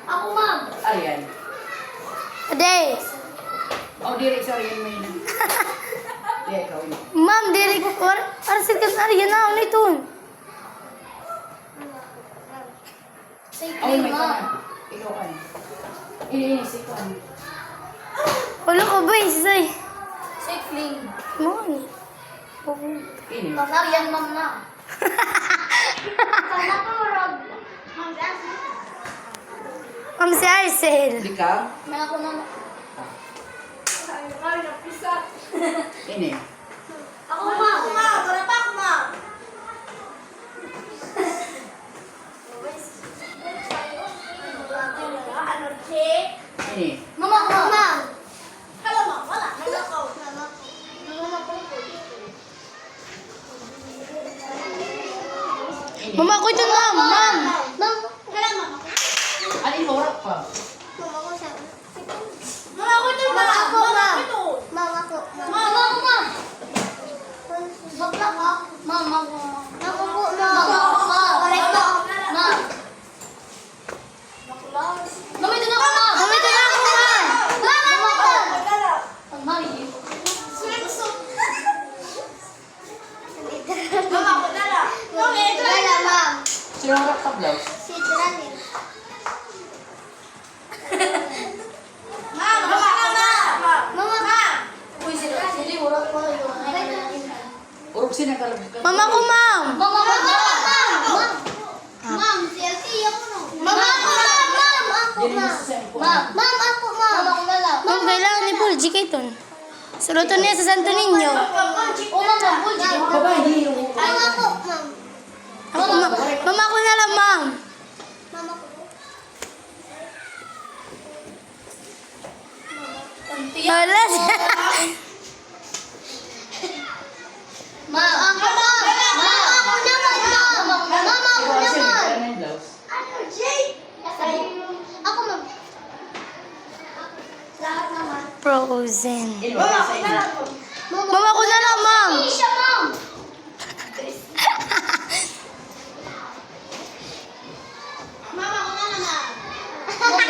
Ako, ma'am. Arian. Day. Oh, diri sa Arian may na. Di, ikaw yun. Ma'am, diri ko. Arsil ka sa ariyan na. Ano ito? Oh, may ka na. Ikaw ka na. Iniinis, ikaw na. Wala ka ba, Isay? Cycling. Ma'am. Ini. Arian, ma'am na. Sana po, Rob. Ma'am si Arcel. Di ka? May ako na. Ini. Ako, ma'am. Wala pa ako, ma'am. Ini. Mama ko, ma'am. Hello, ma'am. Wala. Wala ko. Ini. Mama ko ito, ma'am. Ma'am. Ma'am. Wala, ma'am. Alin mo, rap pa. Mama ko siya. Mama ko ito, ma'am. Ako, Mama ma'am. ko ito. Mama ko. Mama ko, ma'am. Bakla ka? Ma'am, ako. Ako po, ma'am. Ma'am. Correct po. Ma'am. Ma'am, ito na ako, ma'am. Ma'am, ito na ako, ma'am. Ma'am, ako po. Wala. Ang mali. Mama ko dala. Mama, ito lang. Wala, ma'am. Sino ang rap sa blouse? Si Tranin. Ma'am, mama ko na. Mama, ma'am. Uy, sila, urok ko yung Urog sila kalabog. Mama ko, ma'am. Mama ko, ma'am. Ma'am. Ma'am, si Elsie, ako no. Mama ko, ma'am. Ma'am, ako, Dili mo ma'am. sa cellphone. Ma'am, ma'am, ako, ma'am. Mama ko na lang. Ma'am, kailangan ni Paul G. Kaiton. Sulutan niya sa Santo Niño. O, ma'am, Bulji. Baba, hindi yung... Mama ko, ma'am. Ako, mama ko na lang, ma'am. Mama ko. Wala siya. Ma'am, ako, ma'am. Ma'am, ako naman, ma'am. Mama ako Ikaw, Arcel, naman. wala na yung blouse. Ako, ma'am. Lahat naman. Frozen. Ini, wala sa inyo. Mama ko na lang, ma'am. Hindi siya, ma'am. Mama ko na naman.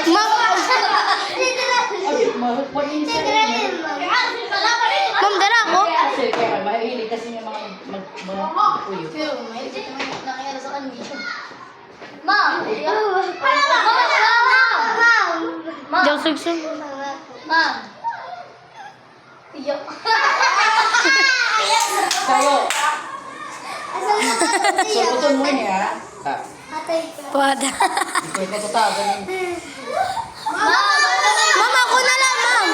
Ma'am, Ay, pag-inis sa inyo. ma'am, dala ako. Kaya Arcel, kaya mahilig kasi yung mga magpuyo. Pero, may nakayala sa kanila. Ma'am! Ma'am! Diyan sugsug. Ma'am! Iyak. Kayo, Asan mo ka? sulutan mo niya. Ah, Atay ka. Pada. ikaw yung katutagan yun. Ma'am! Mama ko na lang, ma'am.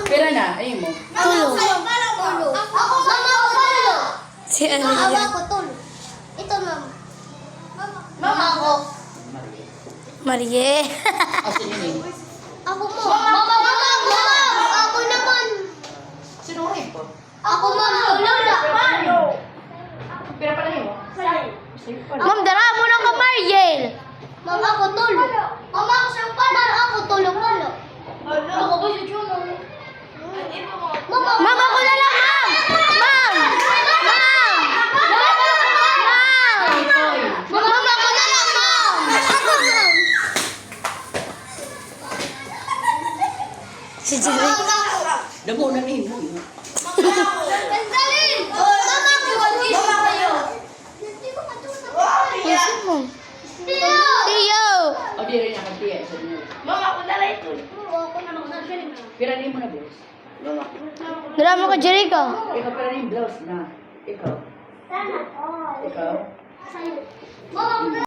Pera na, ayun mo. Tulog. Tulo. Ako, mama ko tulo. Si ano Mama yan? ko tulo. Ito, ma'am. Mama ko. Marie. Asan yun eh? Ako mo. Mama, ma'am. Ako naman. Sinurin po. Ako, ma'am. Lola. Pera pala yun mo. Sige pala. Ma'am, dala mo na ka, Mariel. Mama ko tulo. Mama ko siyang pala. Ako tulo. Ako ba si Juno? Mama. Mama ko na lang, ma'am. Ma'am. Ma'am. Ma'am. Itoy. Mama ko na lang, ma'am. Ako, ma'am. Si Jerry. Damo na ni mo. Sandali! Mama ko, mag-isip kayo. Hindi ko matulog. Kasi mo. Tiyo! Tiyo. O di rin nakatiyan sa inyo. Mama ko dala ito. Ako naman, nagaling na. Pera na mo na blouse. Dala mo ka, Jericho. Ikaw pera na yung blouse na. Ikaw. Sana. Oh. Ikaw. Mama ko na